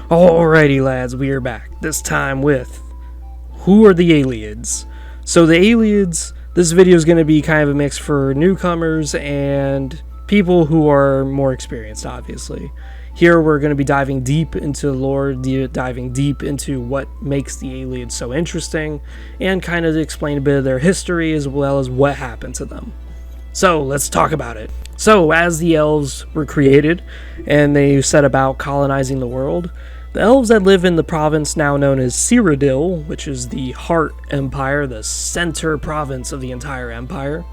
Alrighty lads, we are back. This time with who are the Ayleids? So the Ayleids, this video is going to be kind of a mix for newcomers and people who are more experienced, obviously. Here we're going to be diving deep into lore, diving deep into what makes the Ayleids so interesting, and kind of explain a bit of their history as well as what happened to them. So let's talk about it. So as the elves were created and they set about colonizing the world, the elves that live in the province now known as Cyrodiil, which is the Heart Empire, the center province of the entire empire,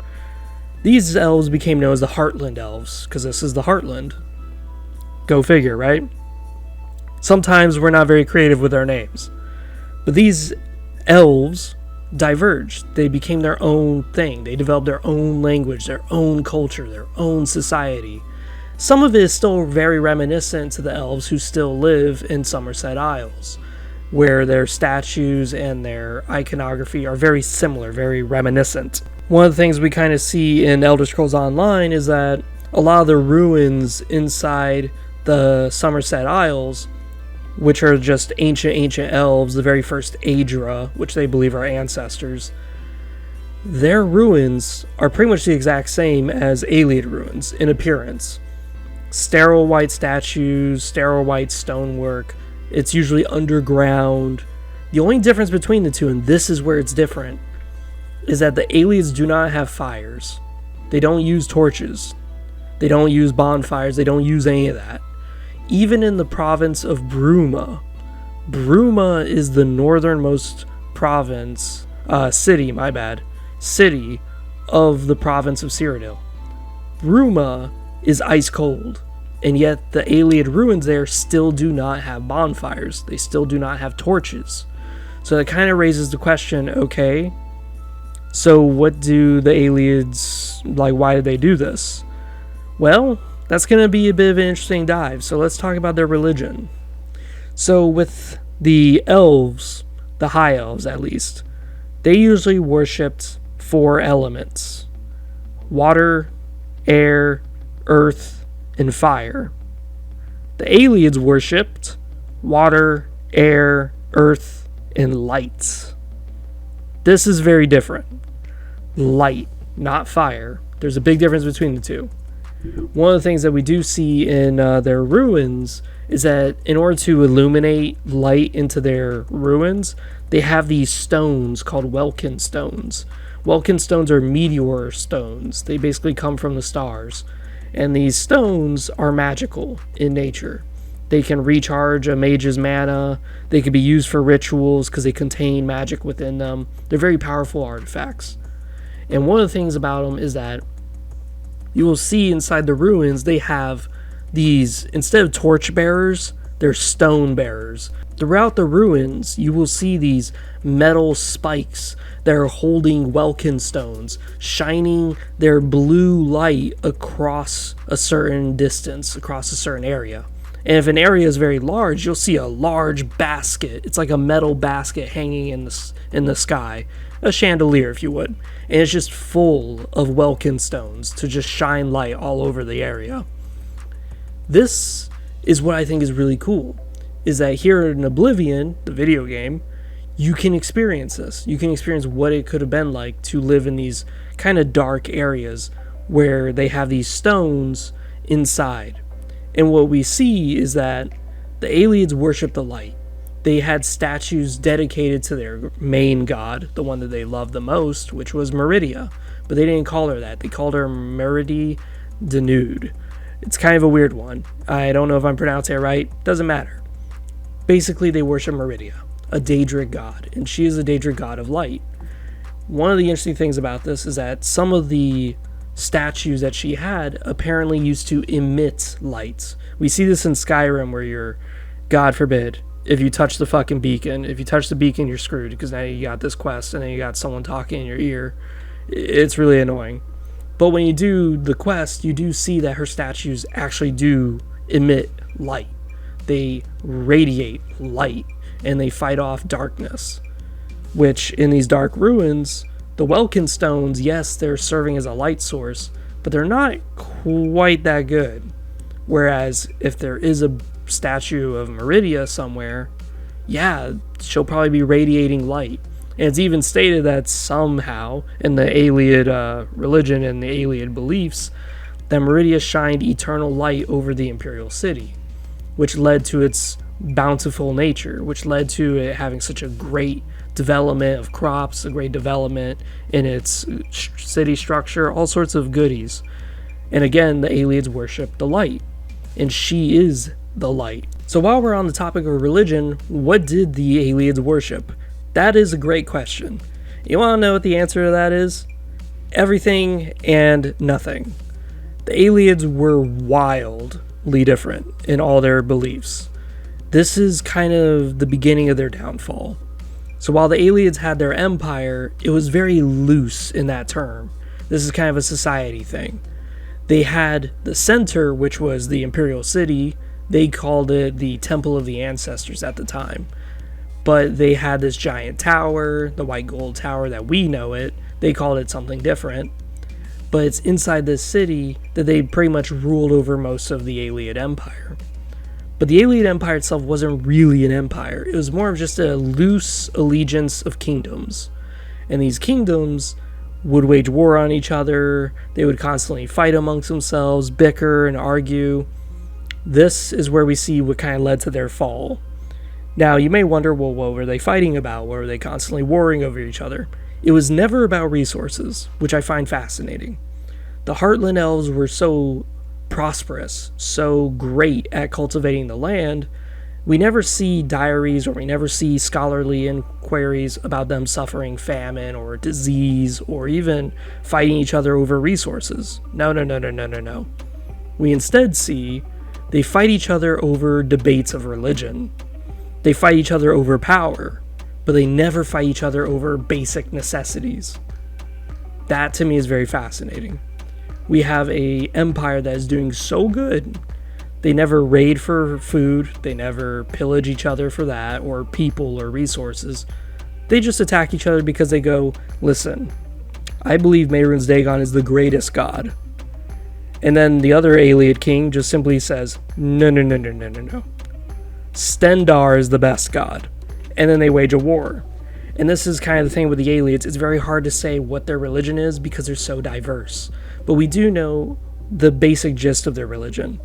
these elves became known as the Heartland elves, because this is the Heartland. Go figure, right? Sometimes we're not very creative with our names. But these elves diverged. They became their own thing. They developed their own language, their own culture, their own society. Some of it is still very reminiscent to the elves who still live in Somerset Isles, where their statues and their iconography are very similar, very reminiscent. One of the things we kind of see in Elder Scrolls Online is that a lot of the ruins inside the Somerset Isles, which are just ancient elves, the very first Aedra, which they believe are ancestors, their ruins are pretty much the exact same as Ayleid ruins in appearance. Sterile white statues, sterile white stonework. It's usually underground. The only difference between the two, and this is where it's different, is that the Ayleids do not have fires. They don't use torches. They don't use bonfires. They don't use any of that. Even in the province of Bruma is the northernmost province, city of the province of Cyrodiil. Bruma is ice cold, and yet the Ayleid ruins there still do not have bonfires. They still do not have torches. So that kind of raises the question, okay, so what do the Ayleids, why did they do this? Well, that's going to be a bit of an interesting dive, so let's talk about their religion. So with the elves, the high elves at least, they usually worshipped 4 elements: water, air, earth, and fire. The Ayleids worshipped water, air, earth, and light. This is very different. Light, not fire. There's a big difference between the two. One of the things that we do see in their ruins is that in order to illuminate light into their ruins, they have these stones called Welkin stones. Welkin stones are meteor stones. They basically come from the stars. And these stones are magical in nature. They can recharge a mage's mana. They can be used for rituals because they contain magic within them. They're very powerful artifacts. And one of the things about them is that you will see inside the ruins they have these, instead of torch bearers, they're stone bearers. Throughout the ruins, you will see these metal spikes that are holding Welkin stones, shining their blue light across a certain distance, across a certain area. And if an area is very large, you'll see a large basket. It's like a metal basket hanging in the sky. A chandelier, if you would. And it's just full of Welkin stones to just shine light all over the area. This is what I think is really cool, is that here in Oblivion, the video game, you can experience this. You can experience what it could have been like to live in these kind of dark areas where they have these stones inside. And what we see is that the Ayleids worship the light. They had statues dedicated to their main god, the one that they loved the most, which was Meridia. But they didn't call her that. They called her Meridi Denude. It's kind of a weird one. I don't know if I'm pronouncing it right. Doesn't matter. Basically, they worship Meridia, a Daedric god, and she is a Daedric god of light. One of the interesting things about this is that some of the statues that she had apparently used to emit light. We see this in Skyrim where you're, God forbid, if you touch the fucking beacon, if you touch the beacon, you're screwed, because now you got this quest and then you got someone talking in your ear. It's really annoying. But when you do the quest, you do see that her statues actually do emit light. They radiate light and they fight off darkness, which in these dark ruins, the Welkin stones, yes, they're serving as a light source, but they're not quite that good. Whereas if there is a statue of Meridia somewhere, yeah, she'll probably be radiating light. And it's even stated that somehow, in the Ayleid religion and the Ayleid beliefs, that Meridia shined eternal light over the Imperial City, which led to its bountiful nature, which led to it having such a great development of crops, a great development in its city structure, all sorts of goodies. And again, the Ayleids worship the light, and she is the light. So while we're on the topic of religion, what did the Ayleids worship? That is a great question. You want to know what the answer to that is? Everything and nothing. The Ayleids were wildly different in all their beliefs. This is kind of the beginning of their downfall. So while the Ayleids had their empire, it was very loose in that term. This is kind of a society thing. They had the center, which was the Imperial City. They called it the Temple of the Ancestors at the time. But they had this giant tower, the white gold tower that we know it. They called it something different. But it's inside this city that they pretty much ruled over most of the Ayleid Empire. But the Ayleid Empire itself wasn't really an empire. It was more of just a loose allegiance of kingdoms. And these kingdoms would wage war on each other. They would constantly fight amongst themselves, bicker and argue. This is where we see what kind of led to their fall. Now, you may wonder, well, what were they fighting about? What were they constantly warring over each other? It was never about resources, which I find fascinating. The Heartland Elves were so prosperous, so great at cultivating the land, we never see diaries or we never see scholarly inquiries about them suffering famine or disease or even fighting each other over resources. No. We instead see they fight each other over debates of religion. They fight each other over power, but they never fight each other over basic necessities. That to me is very fascinating. We have an empire that is doing so good. They never raid for food, they never pillage each other for that, or people or resources. They just attack each other because they go, listen, I believe Mehrunes Dagon is the greatest god. And then the other Ayleid king just simply says, no. Stendarr is the best god. And then they wage a war. And this is kind of the thing with the Ayleids. It's very hard to say what their religion is because they're so diverse. But we do know the basic gist of their religion.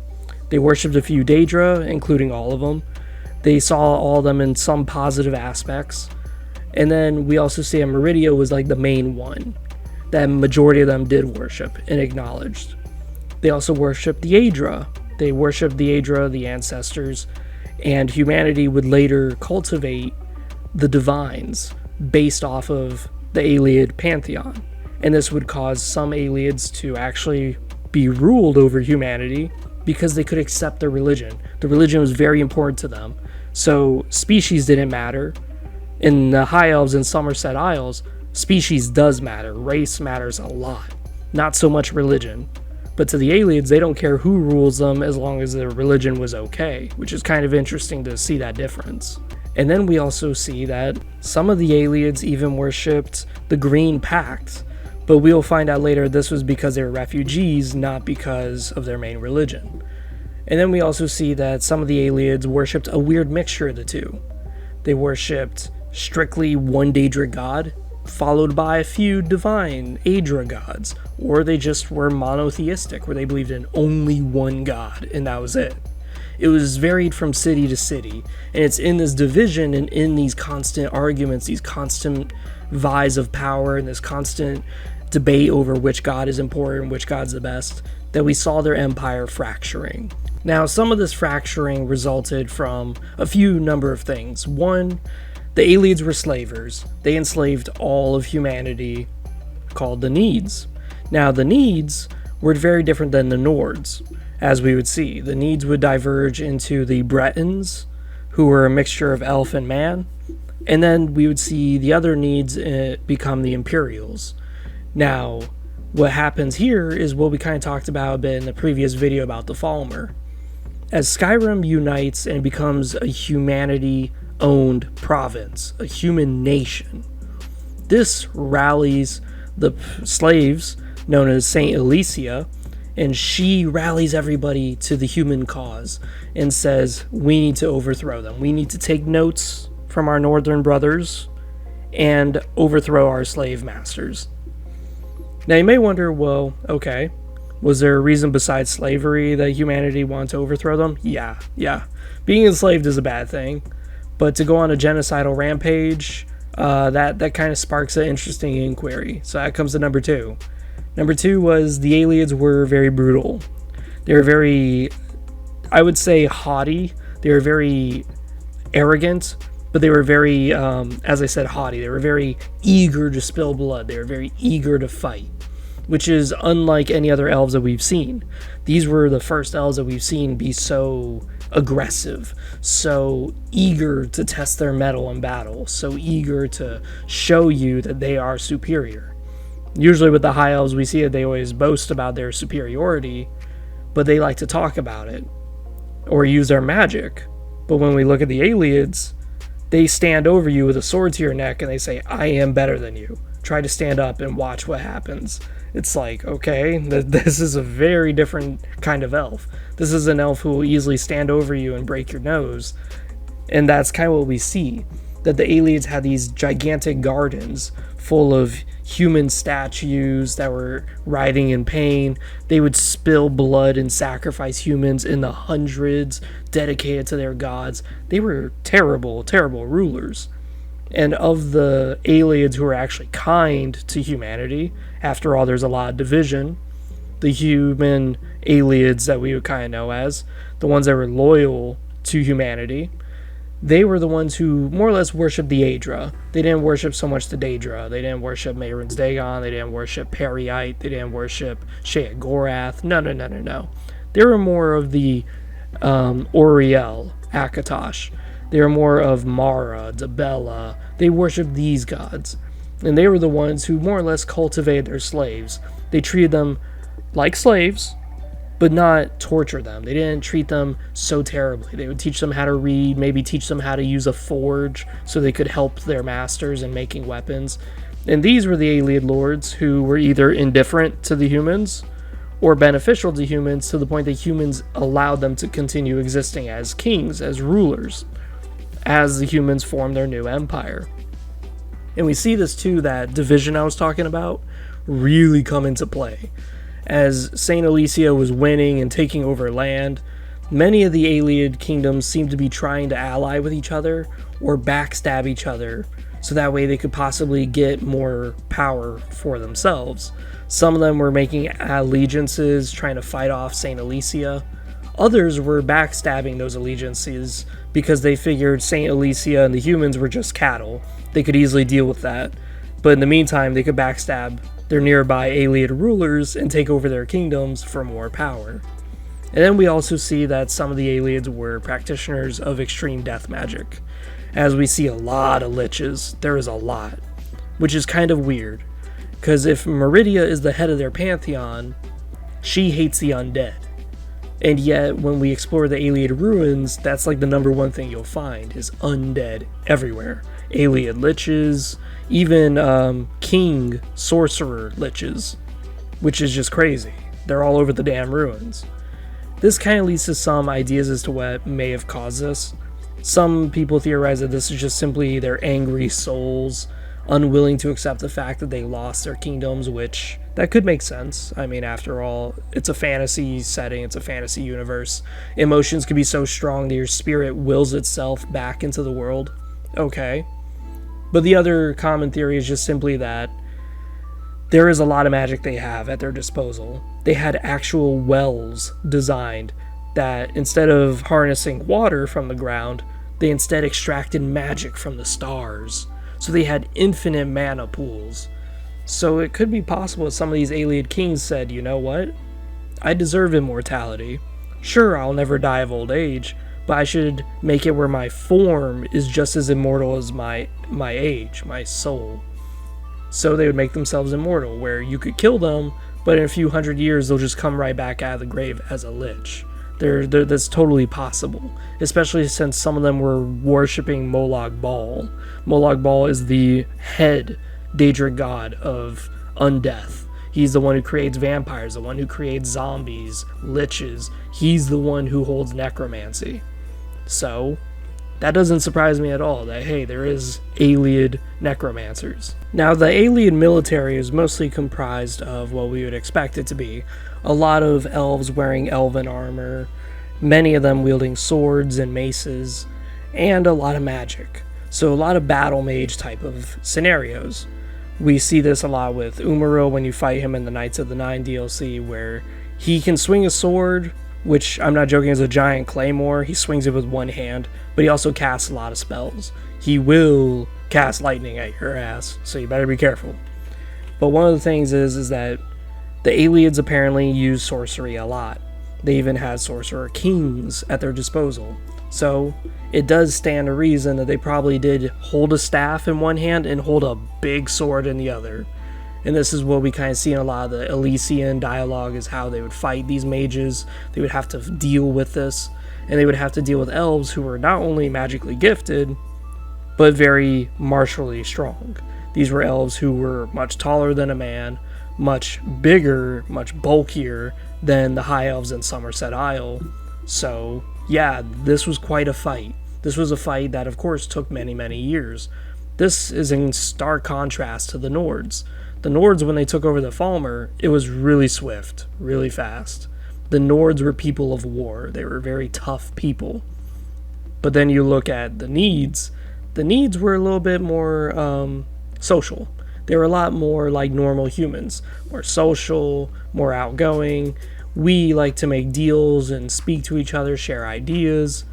They worshipped a few Daedra, including all of them. They saw all of them in some positive aspects. And then we also see that Meridia was like the main one that majority of them did worship and acknowledged. They also worshipped the Aedra. They worshipped the Aedra, the ancestors, and humanity would later cultivate the divines based off of the Ayleid pantheon. And this would cause some Ayleids to actually be ruled over humanity because they could accept their religion. The religion was very important to them. So species didn't matter. In the High Elves and Somerset Isles, species does matter. Race matters a lot. Not so much religion. But to the Ayleids, they don't care who rules them as long as their religion was okay, which is kind of interesting to see that difference. And then we also see that some of the Ayleids even worshipped the Green Pact, but we'll find out later this was because they were refugees, not because of their main religion. And then we also see that some of the Ayleids worshipped a weird mixture of the two. They worshipped strictly one Daedric god, followed by a few divine Aedra gods, or they just were monotheistic, where they believed in only one god, and that was it. It was varied from city to city, and it's in this division and in these constant arguments, these constant vies of power, and this constant debate over which god is important, which god's the best, that we saw their empire fracturing. Now, some of this fracturing resulted from a few number of things. One, the Ayleids were slavers. They enslaved all of humanity, called the Needs. Now, the Needs were very different than the Nords, as we would see. The Needs would diverge into the Bretons, who were a mixture of elf and man, and then we would see the other Needs become the Imperials. Now, what happens here is what we kind of talked about a bit in the previous video about the Falmer. As Skyrim unites and becomes a humanity-owned province, a human nation, this rallies the slaves known as Saint Elysia and she rallies everybody to the human cause and says, we need to overthrow them. We need to take notes from our northern brothers and overthrow our slave masters. Now you may wonder, well, okay, was there a reason besides slavery that humanity wanted to overthrow them? Yeah. Being enslaved is a bad thing, but to go on a genocidal rampage, that kind of sparks an interesting inquiry. So that comes to number 2. Number 2 was the Ayleids were very brutal. They were very, I would say, haughty. They were very arrogant, but they were very, as I said, haughty. They were very eager to spill blood. They were very eager to fight, which is unlike any other elves that we've seen. These were the first elves that we've seen be so aggressive, so eager to test their mettle in battle, so eager to show you that they are superior. Usually with the high elves, we see that they always boast about their superiority, but they like to talk about it or use their magic. But when we look at the Ayleids, they stand over you with a sword to your neck and they say, I am better than you. Try to stand up and watch what happens. It's like, okay, this is a very different kind of elf. This is an elf who will easily stand over you and break your nose. And that's kind of what we see. That the Ayleids had these gigantic gardens full of human statues that were writhing in pain. They would spill blood and sacrifice humans in the hundreds dedicated to their gods. They were terrible, terrible rulers. And of the Ayleids who are actually kind to humanity, after all, there's a lot of division. The human Ayleids that we would kind of know as, the ones that were loyal to humanity, they were the ones who more or less worshipped the Aedra. They didn't worship so much the Daedra. They didn't worship Mehrunes Dagon. They didn't worship Periite. They didn't worship Sheogorath. No. They were more of the Auriel, Akatosh. They were more of Mara, Dibella. They worshipped these gods. And they were the ones who more or less cultivated their slaves. They treated them like slaves, but not torture them. They didn't treat them so terribly. They would teach them how to read, maybe teach them how to use a forge so they could help their masters in making weapons. And these were the Ayleid lords who were either indifferent to the humans or beneficial to humans to the point that humans allowed them to continue existing as kings, as rulers, as the humans formed their new empire. And we see this too, that division I was talking about, really come into play. As Saint Alicia was winning and taking over land, many of the Ayleid kingdoms seemed to be trying to ally with each other or backstab each other so that way they could possibly get more power for themselves. Some of them were making allegiances, trying to fight off Saint Alicia. Others were backstabbing those allegiances because they figured Saint Alicia and the humans were just cattle. They could easily deal with that. But in the meantime, they could backstab their nearby Ayleid rulers and take over their kingdoms for more power. And then we also see that some of the Ayleids were practitioners of extreme death magic. As we see a lot of liches, there is a lot, which is kind of weird. Because if Meridia is the head of their pantheon, she hates the undead. And yet, when we explore the Ayleid ruins, that's like the number one thing you'll find, is undead everywhere. Ayleid liches, even king sorcerer liches, which is just crazy. They're all over the damn ruins. This kind of leads to some ideas as to what may have caused this. Some people theorize that this is just simply their angry souls, unwilling to accept the fact that they lost their kingdoms, which that could make sense. I mean, after all, it's a fantasy setting, it's a fantasy universe. Emotions can be so strong that your spirit wills itself back into the world. Okay. But the other common theory is just simply that there is a lot of magic they have at their disposal. They had actual wells designed that instead of harnessing water from the ground, they instead extracted magic from the stars. So they had infinite mana pools. So it could be possible that some of these Ayleid kings said, you know what? I deserve immortality. Sure, I'll never die of old age, but I should make it where my form is just as immortal as my age, my soul. So they would make themselves immortal, where you could kill them, but in a few hundred years they'll just come right back out of the grave as a lich. That's totally possible, especially since some of them were worshipping Molag Bal is the head Daedric god of undeath. He's the one who creates vampires, the one who creates zombies, liches. He's the one who holds necromancy. So, that doesn't surprise me at all that, hey, there is Ayleid necromancers. Now, the Ayleid military is mostly comprised of what we would expect it to be. A lot of elves wearing elven armor, many of them wielding swords and maces, and a lot of magic. So a lot of battle mage type of scenarios. We see this a lot with Umaril when you fight him in the Knights of the Nine DLC, where he can swing a sword, which I'm not joking is a giant claymore. He swings it with one hand, but he also casts a lot of spells. He will cast lightning at your ass, so you better be careful. But one of the things is that the Ayleids apparently use sorcery a lot. They even had sorcerer kings at their disposal. So it does stand to reason that they probably did hold a staff in one hand and hold a big sword in the other. And this is what we kind of see in a lot of the Elysian dialogue, is how they would fight these mages. They would have to deal with this, and they would have to deal with elves who were not only magically gifted, but very martially strong. These were elves who were much taller than a man, much bigger, much bulkier than the high elves in Somerset Isle. So yeah, this was quite a fight. This was a fight that, of course, took many, many years. This is in stark contrast to the Nords. The Nords, when they took over the Falmer, it was really swift, really fast. The Nords were people of war. They were very tough people. But then you look at the Needs. The Needs were a little bit more social. They were a lot more like normal humans. More social, more outgoing. We like to make deals and speak to each other, share ideas.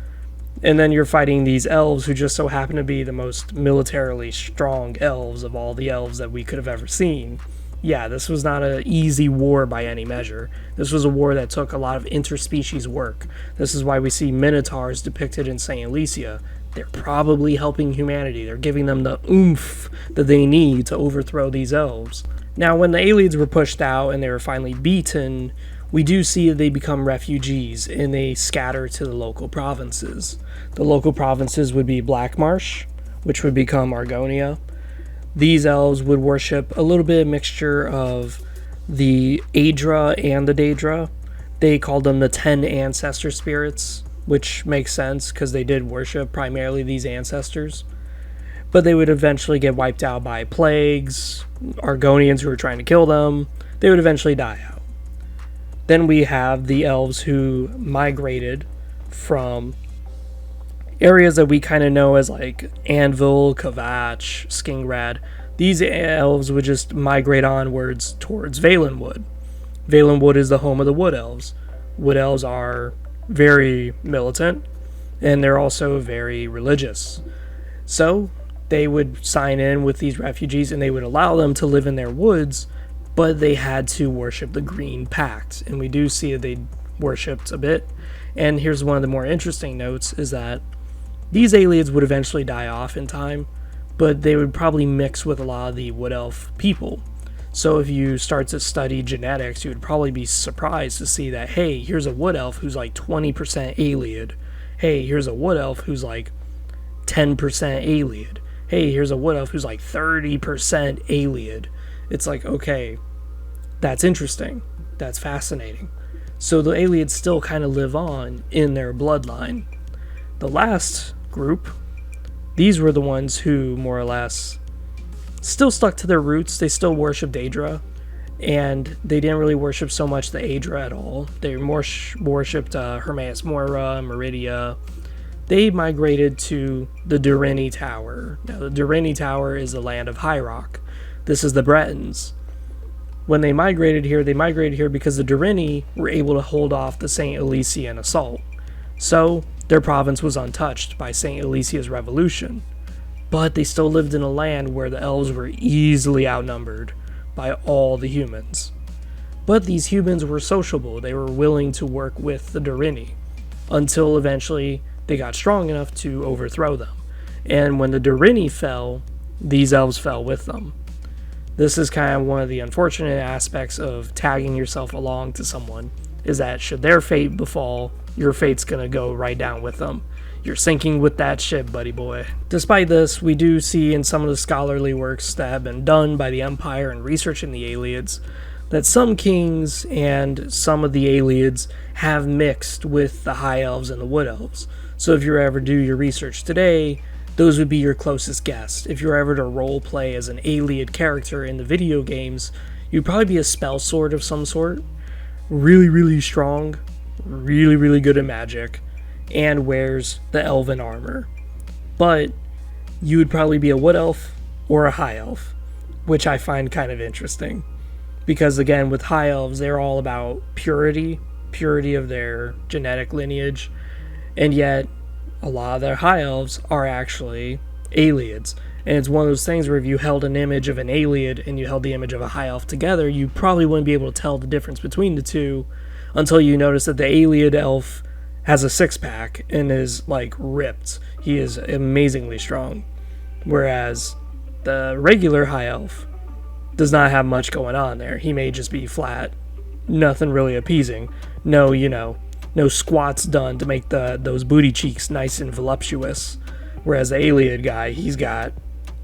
And then you're fighting these elves who just so happen to be the most militarily strong elves of all the elves that we could have ever seen. Yeah, this was not an easy war by any measure. This was a war that took a lot of interspecies work. This is why we see minotaurs depicted in St. Alicia. They're probably helping humanity. They're giving them the oomph that they need to overthrow these elves. Now, when the Ayleids were pushed out and they were finally beaten, we do see that they become refugees and they scatter to the local provinces. The local provinces would be Blackmarsh, which would become Argonia. These elves would worship a little bit of mixture of the Aedra and the Daedra. They called them the 10 ancestor spirits, which makes sense because they did worship primarily these ancestors. But they would eventually get wiped out by plagues, Argonians who were trying to kill them. They would eventually die out. Then we have the elves who migrated from areas that we kind of know as like Anvil, Kvatch, Skingrad. These elves would just migrate onwards towards Valenwood. Valenwood is the home of the Wood Elves. Wood Elves are very militant, and they're also very religious. So they would sign in with these refugees, and they would allow them to live in their woods, but they had to worship the Green Pact, and we do see that they worshipped a bit. And here's one of the more interesting notes, is that these Ayleids would eventually die off in time, but they would probably mix with a lot of the Wood Elf people. So if you start to study genetics, you would probably be surprised to see that, hey, here's a Wood Elf who's like 20% Ayleid. Hey, here's a Wood Elf who's like 10% Ayleid. Hey, here's a Wood Elf who's like 30% Ayleid. It's like, okay, that's interesting. That's fascinating. So the Ayleids still kind of live on in their bloodline. The last group, these were the ones who more or less still stuck to their roots. They still worshipped Aedra, and they didn't really worship so much the Aedra at all. They more worshipped Hermaeus Mora, Meridia. They migrated to the Durini Tower. Now, the Durini Tower is the land of High Rock. This is the Bretons. When they migrated here because the Durini were able to hold off the St. Elysian assault. So, their province was untouched by St. Alicia's revolution. But they still lived in a land where the elves were easily outnumbered by all the humans. But these humans were sociable. They were willing to work with the Durini until eventually they got strong enough to overthrow them. And when the Durini fell, these elves fell with them. This is kind of one of the unfortunate aspects of tagging yourself along to someone, is that should their fate befall, your fate's gonna go right down with them. You're sinking with that ship, buddy boy. Despite this, we do see in some of the scholarly works that have been done by the Empire in researching the Ayleids that some kings and some of the Ayleids have mixed with the High Elves and the Wood Elves. So if you ever do your research today, those would be your closest guess. If you're ever to role play as an Ayleid character in the video games, you'd probably be a spell sword of some sort. Really, really strong, really, really good at magic, and wears the elven armor. But you would probably be a Wood Elf or a High Elf, which I find kind of interesting. Because again, with High Elves, they're all about purity of their genetic lineage, and yet a lot of their High Elves are actually Ayleids. And it's one of those things where if you held an image of an Ayleid and you held the image of a High Elf together, you probably wouldn't be able to tell the difference between the two until you notice that the Ayleid elf has a six-pack and is, like, ripped. He is amazingly strong. Whereas the regular High Elf does not have much going on there. He may just be flat. Nothing really appeasing. No, no squats done to make those booty cheeks nice and voluptuous. Whereas the Ayleid guy, he's got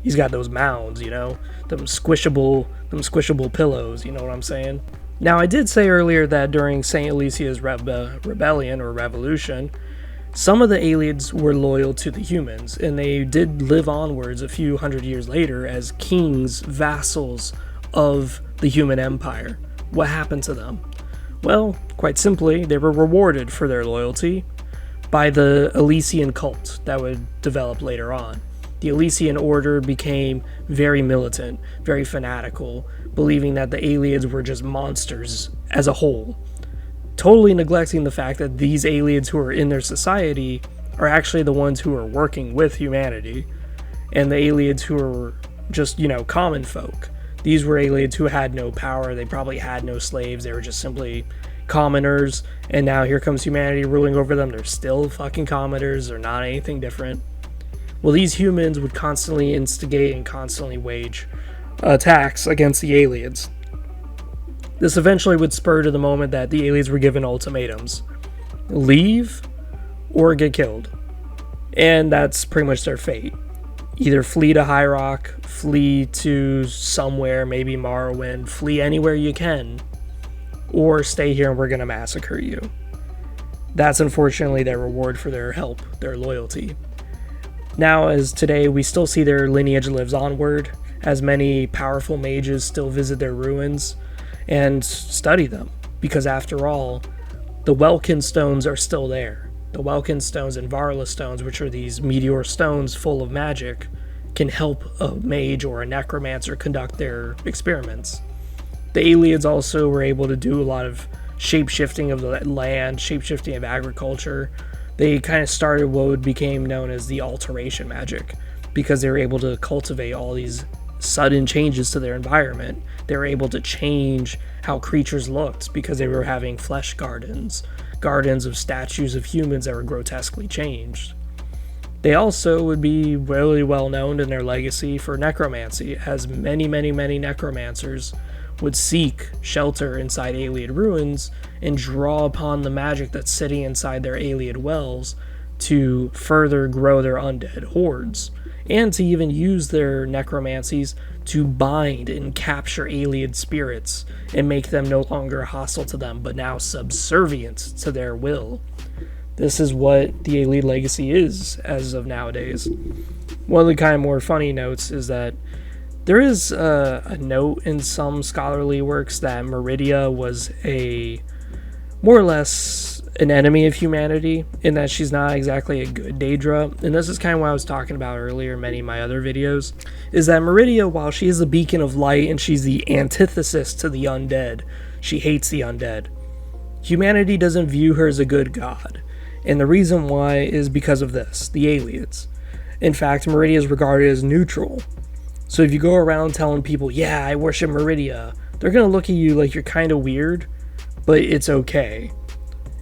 those mounds, them squishable pillows, you know what I'm saying? Now, I did say earlier that during St. Alicia's rebellion or revolution, some of the Ayleids were loyal to the humans, and they did live onwards a few hundred years later as kings, vassals of the human empire. What happened to them? Well, quite simply, they were rewarded for their loyalty by the Elysian cult that would develop later on. The Elysian order became very militant, very fanatical, believing that the Ayleids were just monsters as a whole, totally neglecting the fact that these Ayleids who are in their society are actually the ones who are working with humanity, and the Ayleids who are just, common folk. These were Ayleids who had no power, they probably had no slaves, they were just simply commoners, and now here comes humanity ruling over them. They're still fucking commoners, they're not anything different. Well, these humans would constantly instigate and constantly wage attacks against the Ayleids. This eventually would spur to the moment that the Ayleids were given ultimatums. Leave or get killed. And that's pretty much their fate. Either flee to High Rock, flee to somewhere, maybe Morrowind, flee anywhere you can, or stay here and we're going to massacre you. That's unfortunately their reward for their help, their loyalty. Now, as today, we still see their lineage lives onward, as many powerful mages still visit their ruins and study them, because after all, the Welkin stones are still there. The Welkin stones and Varla stones, which are these meteor stones full of magic, can help a mage or a necromancer conduct their experiments. The Ayleids also were able to do a lot of shape-shifting of the land, shape-shifting of agriculture. They kind of started what became known as the alteration magic, because they were able to cultivate all these sudden changes to their environment. They were able to change how creatures looked because they were having flesh gardens of statues of humans that were grotesquely changed. They also would be really well known in their legacy for necromancy, as many necromancers would seek shelter inside Ayleid ruins and draw upon the magic that's sitting inside their Ayleid wells to further grow their undead hordes, and to even use their necromancies to bind and capture Ayleid spirits and make them no longer hostile to them, but now subservient to their will. This is what the Ayleid legacy is as of nowadays. One of the kind of more funny notes is that there is a note in some scholarly works that Meridia was a more or less an enemy of humanity, in that she's not exactly a good Daedra. And this is kind of what I was talking about earlier in many of my other videos, is that Meridia, while she is the beacon of light and she's the antithesis to the undead, she hates the undead. Humanity doesn't view her as a good god. And the reason why is because of this, the Ayleids. In fact, Meridia is regarded as neutral. So if you go around telling people, yeah, I worship Meridia, they're going to look at you like you're kind of weird, but it's okay.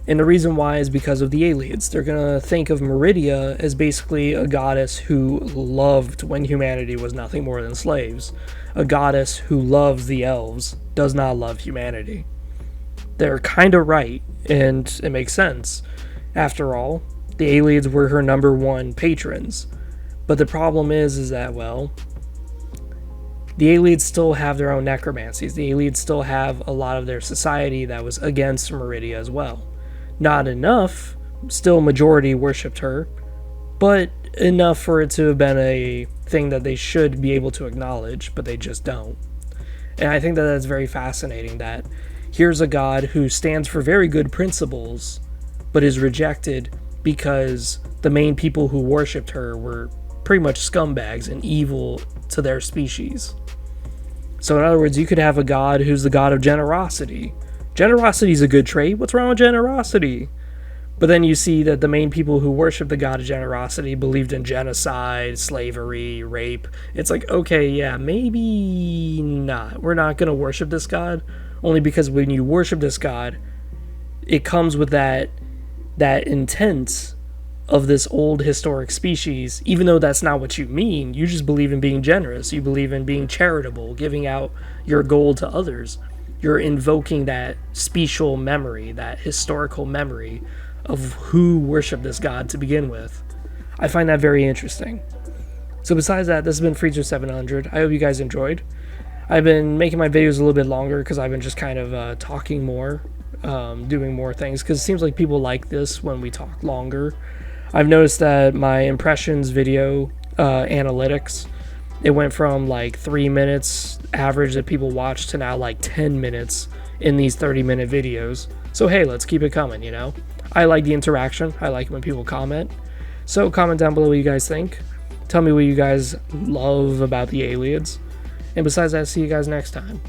And the reason why is because of the Ayleids. They're going to think of Meridia as basically a goddess who loved when humanity was nothing more than slaves. A goddess who loves the elves, does not love humanity. They're kind of right, and it makes sense. After all, the Ayleids were her number one patrons. But the problem is that, well, the Ayleids still have their own necromancies. The Ayleids still have a lot of their society that was against Meridia as well. Not enough, still majority worshipped her, but enough for it to have been a thing that they should be able to acknowledge, but they just don't. And I think that that's very fascinating, that here's a god who stands for very good principles, but is rejected because the main people who worshipped her were pretty much scumbags and evil to their species. So in other words, you could have a god who's the god of generosity. Generosity is a good trait. What's wrong with generosity? But then you see that the main people who worship the god of generosity believed in genocide, slavery, rape. It's like, okay, yeah, maybe not. We're not going to worship this god, only because when you worship this god, it comes with that intent of this old historic species. Even though that's not what you mean, you just believe in being generous. You believe in being charitable, giving out your gold to others. You're invoking that special memory, that historical memory of who worshipped this god to begin with. I find that very interesting. So besides that, this has been Freezer 700. I hope you guys enjoyed. I've been making my videos a little bit longer because I've been just kind of talking more, doing more things, because it seems like people like this when we talk longer. I've noticed that my impressions video analytics, it went from like 3 minutes average that people watch to now like 10 minutes in these 30-minute videos. So hey, let's keep it coming, you know? I like the interaction. I like when people comment. So comment down below what you guys think. Tell me what you guys love about the Ayleids. And besides that, see you guys next time.